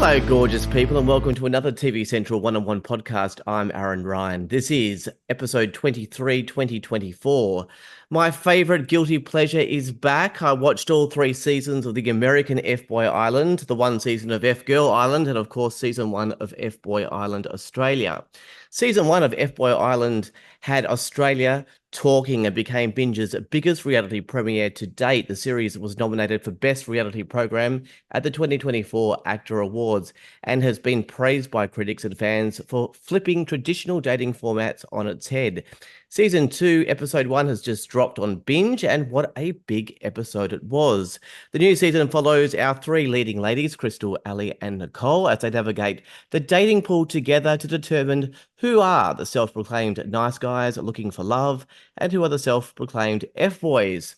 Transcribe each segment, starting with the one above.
Hello, gorgeous people, and welcome to another TV Central one-on-one podcast. I'm Aaron Ryan. This is episode 23, 2024. My favourite guilty pleasure is back. I watched all 3 seasons of the American FBoy Island, the 1 season of F-Girl Island, and of course, season 1 of FBoy Island Australia. Season 1 of FBoy Island had Australia talking and became Binge's biggest reality premiere to date. The series was nominated for Best Reality Program at the 2024 Actor Awards and has been praised by critics and fans for flipping traditional dating formats on its head. Season 2, episode 1 has just dropped on Binge, and what a big episode it was. The new season follows our 3 leading ladies, Krystal, Abbie, and Nicole, as they navigate the dating pool together to determine who are the self-proclaimed nice guys looking for love and who are the self-proclaimed F-boys.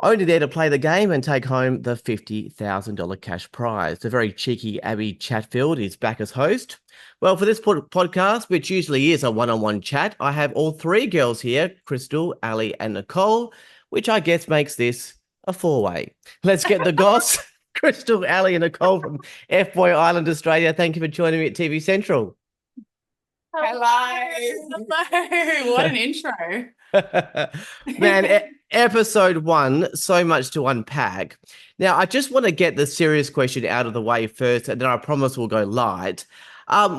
Only there to play the game and take home the $50,000 cash prize. The very cheeky Abbie Chatfield is back as host. Well, for this podcast, which usually is a one-on-one chat, I have all 3 girls here, Krystal, Abbie, and Nicole, which I guess makes this a 4-way. Let's get the goss. Krystal, Abbie, and Nicole from FBoy Island, Australia. Thank you for joining me at TV Central. Hello. Hello. What an intro. Man, episode 1, so much to unpack. Now, I just want to get the serious question out of the way first, and then I promise we'll go light.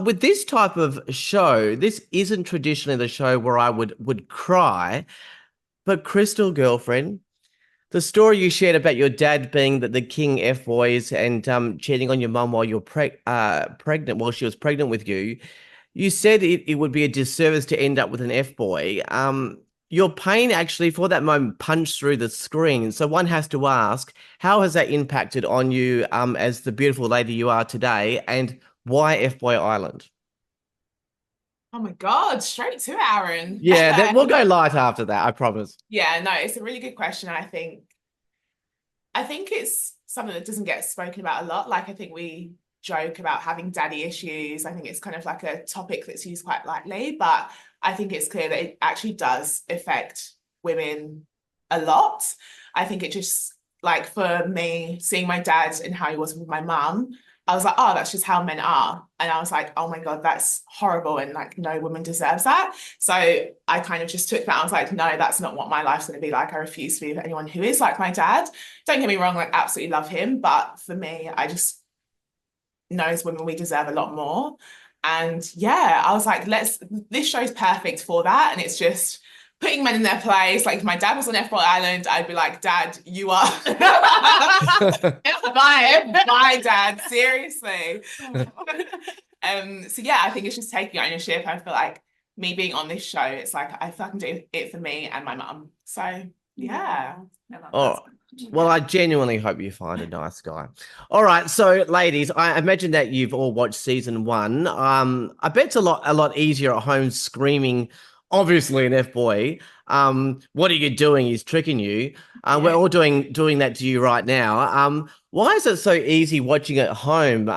With this type of show, this isn't traditionally the show where I would cry, but Krystal, girlfriend, the story you shared about your dad being the king F-boys and cheating on your mum while you're pregnant, while she was pregnant with you, you said it would be a disservice to end up with an F-boy. Your pain actually for that moment punched through the screen. So one has to ask, how has that impacted on you as the beautiful lady you are today, and why FBoy Island? Oh my God, straight to Aaron. Yeah, we'll go light after that, I promise. Yeah, no, it's a really good question. I think it's something that doesn't get spoken about a lot. Like, I think we joke about having daddy issues. I think it's kind of like a topic that's used quite lightly, but I think it's clear that it actually does affect women a lot. I think it just, like, for me, seeing my dad and how he was with my mum, I was like, oh, that's just how men are. And I was like, oh my God, that's horrible. And like, no woman deserves that. So I kind of just took that. I was like, no, that's not what my life's going to be like. I refuse to be with anyone who is like my dad. Don't get me wrong, like, absolutely love him. But for me, I just know as women, we deserve a lot more. And yeah, I was like, this show's perfect for that. And it's just putting men in their place. Like, if my dad was on FBoy Island, I'd be like, Dad, you are my dad, seriously. So yeah, I think it's just taking ownership. I feel like me being on this show, it's like I feel I can do it for me and my mum. So yeah. Oh, well, I genuinely hope you find a nice guy. All right, so ladies, I imagine that you've all watched season 1. I bet it's a lot easier at home screaming, obviously an F-boy. What are you doing? He's tricking you. We're all doing that to you right now. Why is it so easy watching at home,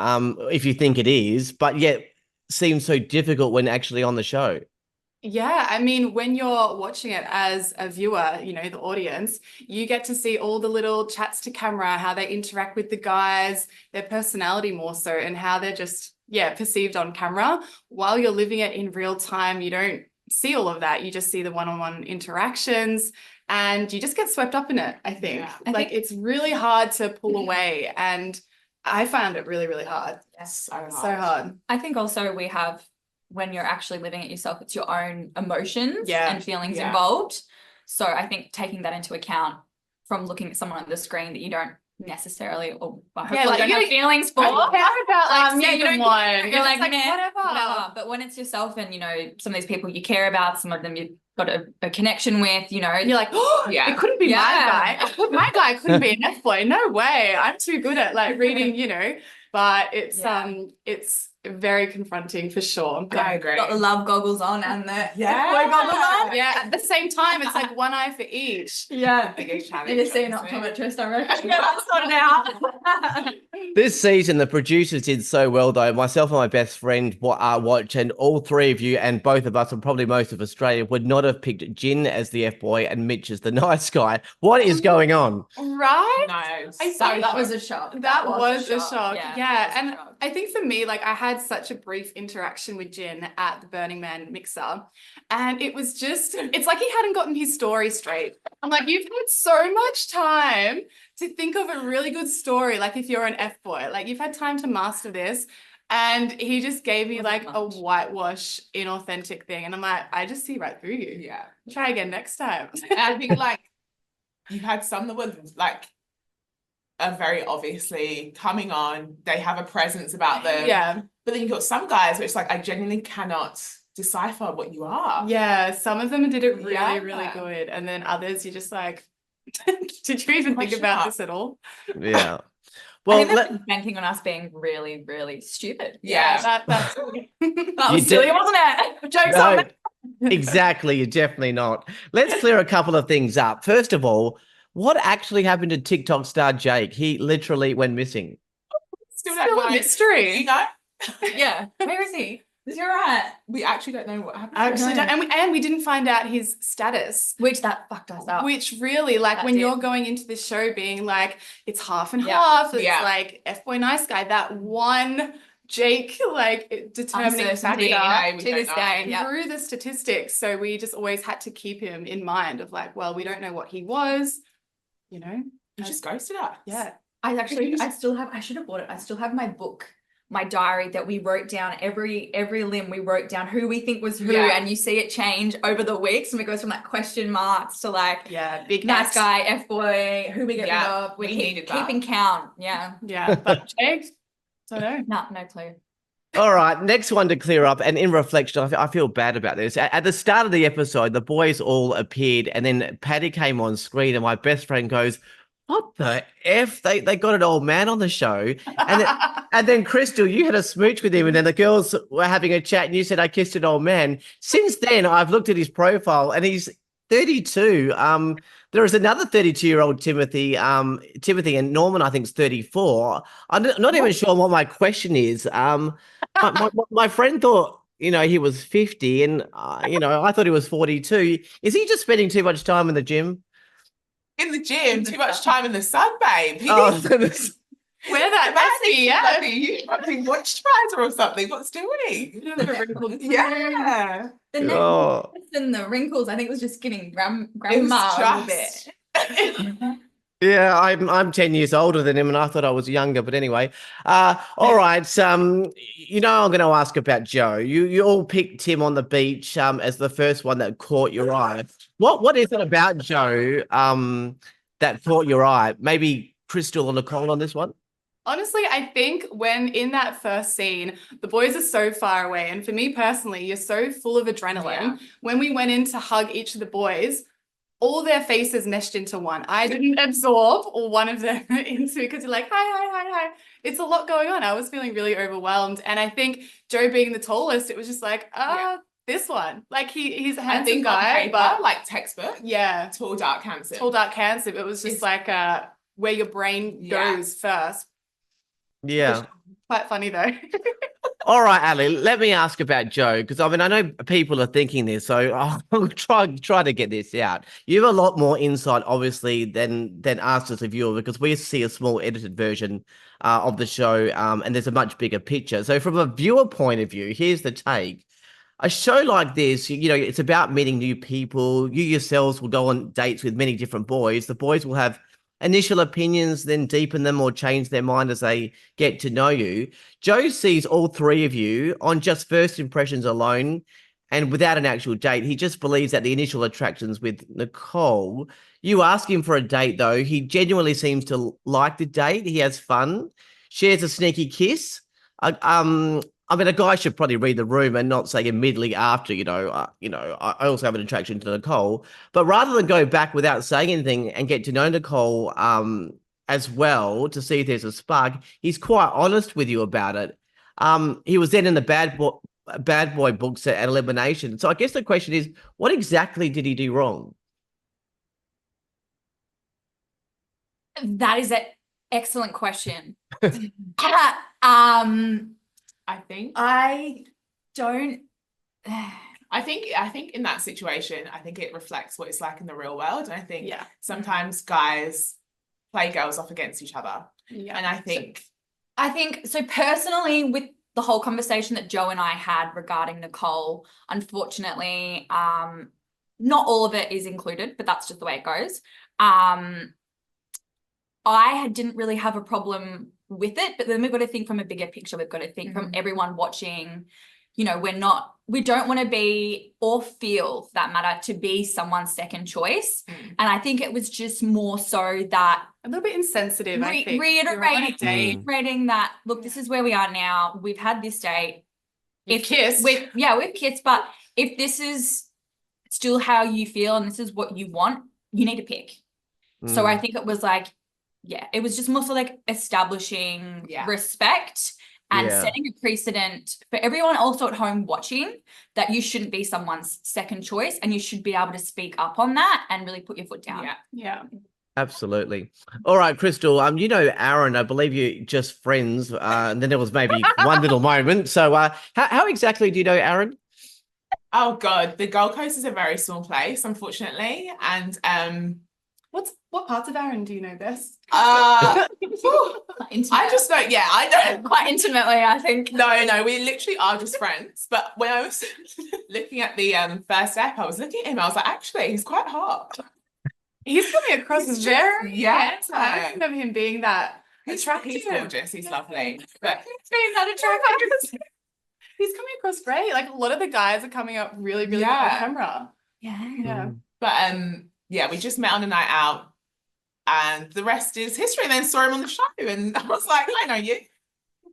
if you think it is, but yet seems so difficult when actually on the show? Yeah, I mean, when you're watching it as a viewer, you know, the audience, you get to see all the little chats to camera, how they interact with the guys, their personality more so, and how they're just, perceived on camera. While you're living it in real time, you don't see all of that. You just see the one-on-one interactions and you just get swept up in it, I think. Yeah. I think it's really hard to pull away, and I found it really, really hard. Yes, so hard. I think also we have, when you're actually living it yourself, it's your own emotions and feelings involved. So I think taking that into account from looking at someone on the screen that you don't necessarily, or hopefully like, don't have feelings for. You're like, whatever. But when it's yourself and, you know, some of these people you care about, some of them you've got a connection with, you know. You're like, oh, it couldn't be my guy. My guy couldn't be an F-boy. No way. I'm too good at like reading, you know. But it's very confronting for sure. Yeah, I agree. Got the love goggles on and the F-boy goggles on. Yeah, at the same time, it's like one eye for each. Yeah. You're seeing an optometrist, I reckon. That's sorted out. This season, the producers did so well, though. Myself and my best friend watch, and all 3 of you, and both of us, and probably most of Australia, would not have picked Jin as the F-boy and Mitch as the nice guy. What is going on? Right? No. So that was a shock. That was a shock. Yeah. And I think for me, like I had such a brief interaction with Jin at the Burning Man mixer, and it was just, it's like he hadn't gotten his story straight. I'm like, you've had so much time to think of a really good story. Like if you're an F-boy, like you've had time to master this. And he just gave me like a whitewash, inauthentic thing. And I'm like, I just see right through you. Yeah. Try again next time. And I think like you had some that were like are very obviously coming on. They have a presence about them. Yeah. But then you've got some guys which like I genuinely cannot decipher what you are. Yeah. Some of them did it really, really good. And then others you're just like, did you even think about this at all? Yeah. Well, I think they're banking on us being really, really stupid. Yeah. That's that was silly, wasn't it? Jokes on me. Exactly. You're definitely not. Let's clear a couple of things up. First of all, what actually happened to TikTok star Jake? He literally went missing. Still a mystery. You know? Yeah. Where is he? Is he all right? We actually don't know what happened. Actually, and we didn't find out his status, which that fucked us up. Which really, like, when you're going into this show being like, it's half and half. It's like F-boy nice guy. That one Jake, like, determining factor to this day through the statistics. So we just always had to keep him in mind of like, well, we don't know what he was. You know, he just ghosted us. Yeah, I should have bought it. I still have my book. My diary that we wrote down every limb we wrote down who we think was who, and you see it change over the weeks, and it goes from like question marks to like big nice guy, F-boy, who we get rid of. We needed keeping count. But Jake, I don't know. No clue. All right, next one to clear up, and in reflection, I feel bad about this. At the start of the episode, the boys all appeared, and then Patty came on screen, and my best friend goes, "What the F? They got an old man on the show." And then Krystal, you had a smooch with him, and then the girls were having a chat, and you said, "I kissed an old man." Since then, I've looked at his profile, and he's 32. There is another 32-year-old Timothy, and Norman, I think, is 34. I'm not even sure what my question is. My friend thought, he was 50, and, I thought he was 42. Is he just spending too much time in the gym? In the gym, too much time in the sun, babe. Where that must be, you fucking moisturizer or something. What's doing he? Yeah. The necklace and the wrinkles, I think, was just giving grandma a little bit. Yeah, I'm 10 years older than him, and I thought I was younger. But anyway, all right. I'm going to ask about Joe. You all picked him on the beach as the first one that caught your eye. What is it about Joe that caught your eye? Maybe Krystal or Nicole on this one? Honestly, I think when in that first scene, the boys are so far away. And for me personally, you're so full of adrenaline. Yeah. When we went in to hug each of the boys, all their faces meshed into one. I didn't absorb one of them into, because you're like, hi. It's a lot going on. I was feeling really overwhelmed. And I think Joe being the tallest, it was just like, this one. Like he's a handsome guy, but like textbook. Yeah. Tall, dark, handsome. Tall, dark, handsome. It was just like where your brain goes first. Yeah. Quite funny though. All right, Ali, let me ask about Joe, because I know people are thinking this, so I'll try to get this out. You have a lot more insight, obviously, than us as a viewer, because we see a small edited version of the show, and there's a much bigger picture. So from a viewer point of view, here's the take. A show like this, it's about meeting new people. You yourselves will go on dates with many different boys. The boys will have initial opinions, then deepen them or change their mind as they get to know you. Joe sees all three of you on just first impressions alone and without an actual date. He just believes that the initial attractions with Nicole. You ask him for a date, though. He genuinely seems to like the date. He has fun, shares a sneaky kiss. A guy should probably read the room and not say immediately after, I also have an attraction to Nicole. But rather than go back without saying anything and get to know Nicole as well to see if there's a spark, he's quite honest with you about it. He was then in the bad boy books at elimination. So I guess the question is, what exactly did he do wrong? That is an excellent question. I think in that situation, I think it reflects what it's like in the real world. And I think sometimes guys play girls off against each other. Yeah. And I think I think so personally with the whole conversation that Joe and I had regarding Nicole, unfortunately, not all of it is included, but that's just the way it goes. I didn't really have a problem with it, but then we've got to think from a bigger picture. We've got to think from everyone watching, we don't want to be or feel for that matter to be someone's second choice. And I think it was just more so that a little bit insensitive, I think. Reiterating that, look, this is where we are now. We've had this date. We've kissed, but if this is still how you feel and this is what you want, you need to pick. So I think it was like, it was just more so like establishing respect and setting a precedent for everyone also at home watching that you shouldn't be someone's second choice and you should be able to speak up on that and really put your foot down. Yeah. Absolutely. All right, Krystal, Aaron, I believe you just friends, and then there was maybe one little moment. So how exactly do you know Aaron? Oh God, the Gold Coast is a very small place, unfortunately. And what parts of Aaron do you know best? I just don't. Yeah, I don't quite intimately. I think. No, we literally are just friends. But when I was looking at the first step, I was looking at him. I was like, actually, he's quite hot. He's coming across as very handsome. I remember him being that attractive. He's gorgeous. He's lovely. But being that attractive. He's coming across great. Like a lot of the guys are coming up really, really good on camera. Yeah. But we just met on a night out and the rest is history. And then saw him on the show and I was like, I know you.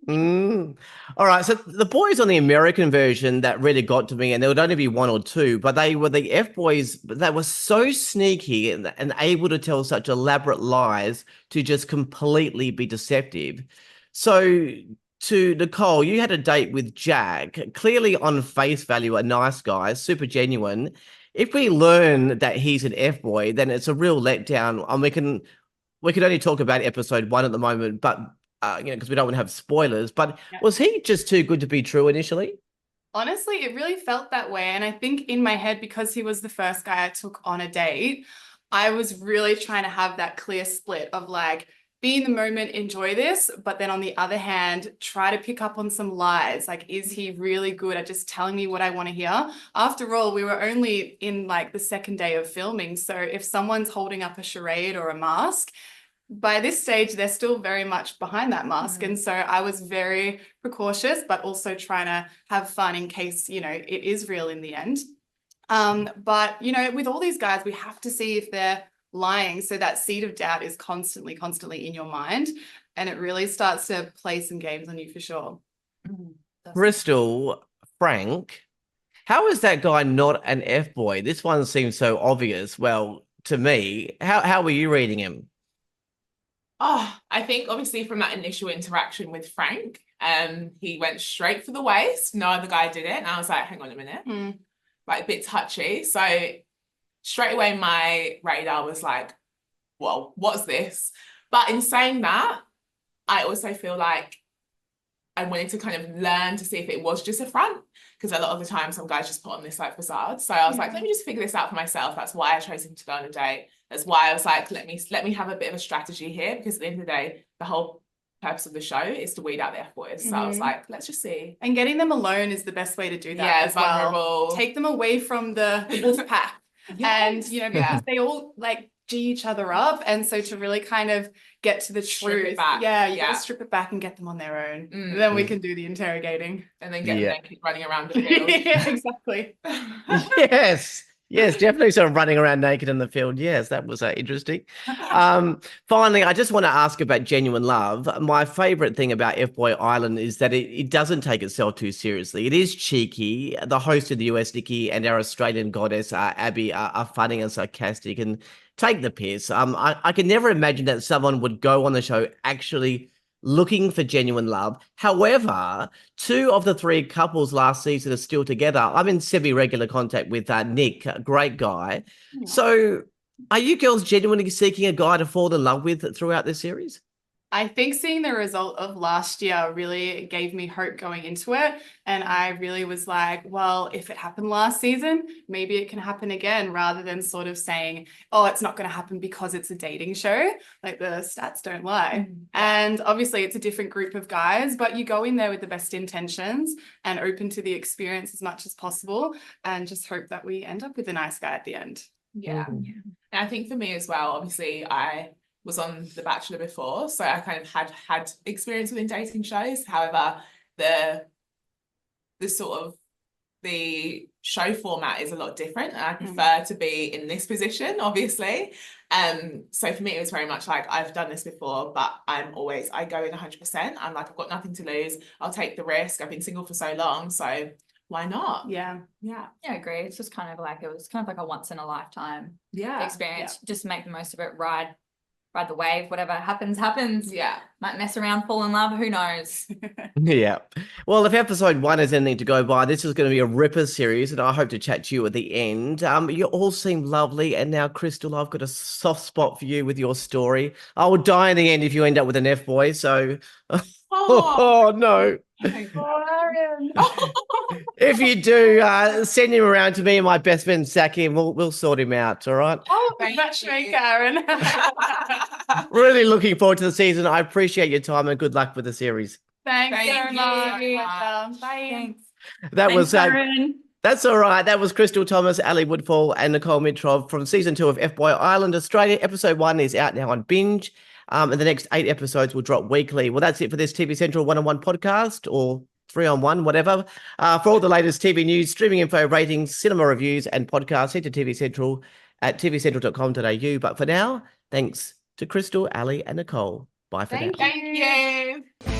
All right, so the boys on the American version that really got to me, and there would only be one or two, but they were the FBoys that were so sneaky and able to tell such elaborate lies to just completely be deceptive. So to Nicole, you had a date with Jack, clearly on face value a nice guy, super genuine. If we learn that he's an FBoy, then it's a real letdown. And we can only talk about episode 1 at the moment, but because we don't want to have spoilers. But was he just too good to be true initially? Honestly, it really felt that way. And I think in my head, because he was the first guy I took on a date, I was really trying to have that clear split of like, be in the moment, enjoy this, but then on the other hand, try to pick up on some lies. Like, is he really good at just telling me what I want to hear? After all, we were only in like the second day of filming. So if someone's holding up a charade or a mask, by this stage, they're still very much behind that mask. And so I was very precautious, but also trying to have fun in case, it is real in the end. But, with all these guys, we have to see if they're lying. So that seed of doubt is constantly in your mind. And it really starts to play some games on you for sure. Krystal, Frank, how is that guy not an FBoy? This one seems so obvious. Well, to me, how were you reading him? Oh, I think obviously from that initial interaction with Frank, he went straight for the waist. No other guy did it. And I was like, hang on a minute, like a bit touchy. So straight away, my radar was like, well, what's this? But in saying that, I also feel like I wanted to kind of learn to see if it was just a front, because a lot of the time some guys just put on this like facade. So I was like, let me just figure this out for myself. That's why I chose him to go on a date. That's why I was like, let me have a bit of a strategy here, because at the end of the day, the whole purpose of the show is to weed out the FBoys. So I was like, let's just see. And getting them alone is the best way to do that as vulnerable. Well. Take them away from the wolf pack. And, because they all like G each other up. And so to really kind of get to the truth, you gotta strip it back and get them on their own. And then we can do the interrogating. And then get them naked running around the field. Yeah, exactly. Yes, definitely sort of running around naked in the field. Yes, that was interesting. Finally, I just want to ask about genuine love. My favorite thing about FBoy Island is that it doesn't take itself too seriously. It is cheeky. The host of the US, Nikki, and our Australian goddess, Abbie, are funny and sarcastic and take the piss. I can never imagine that someone would go on the show actually looking for genuine love. However, 2 of the 3 couples last season are still together. I'm in semi-regular contact with Nick, a great guy. So are you girls genuinely seeking a guy to fall in love with throughout this series? I think seeing the result of last year really gave me hope going into it. And I really was like, well, if it happened last season, maybe it can happen again, rather than sort of saying, oh, it's not going to happen because it's a dating show. Like, the stats don't lie. And obviously it's a different group of guys, but you go in there with the best intentions and open to the experience as much as possible, and just hope that we end up with a nice guy at the end. Yeah. And I think for me as well, obviously I was on The Bachelor before, so I kind of had experience within dating shows. However, the sort of the show format is a lot different, and I prefer to be in this position, obviously. So for me, it was very much like, I've done this before, but I go in 100%. I'm like, I've got nothing to lose. I'll take the risk. I've been single for so long, so why not? Yeah, I agree. It's just kind of like, it was kind of like a once in a lifetime experience. Just make the most of it, ride the wave, whatever happens. Might mess around, fall in love, who knows? Yeah. Well, if episode 1 is anything to go by, this is going to be a ripper series, and I hope to chat to you at the end. You all seem lovely, and now, Krystal, I've got a soft spot for you with your story. I will die in the end if you end up with an FBoy, so... Oh no. If you do, send him around to me and my best friend Saki, and we'll sort him out, all right? Oh, matchmaker, Aaron. Really looking forward to the season. I appreciate your time, and good luck with the series. Thank you. Bye. Thanks. That's all right. That was Krystal Thomas, Ali Woodfall, and Nicole Mitrov from season 2 of FBoy Island, Australia. Episode 1 is out now on Binge. And the next 8 episodes will drop weekly. Well, that's it for this TV Central 1-on-1 podcast, or 3-on-1, whatever. For all the latest TV news, streaming info, ratings, cinema reviews, and podcasts, head to TV Central at tvcentral.com.au. But for now, thanks to Krystal, Ali, and Nicole. Bye for now. Thank you.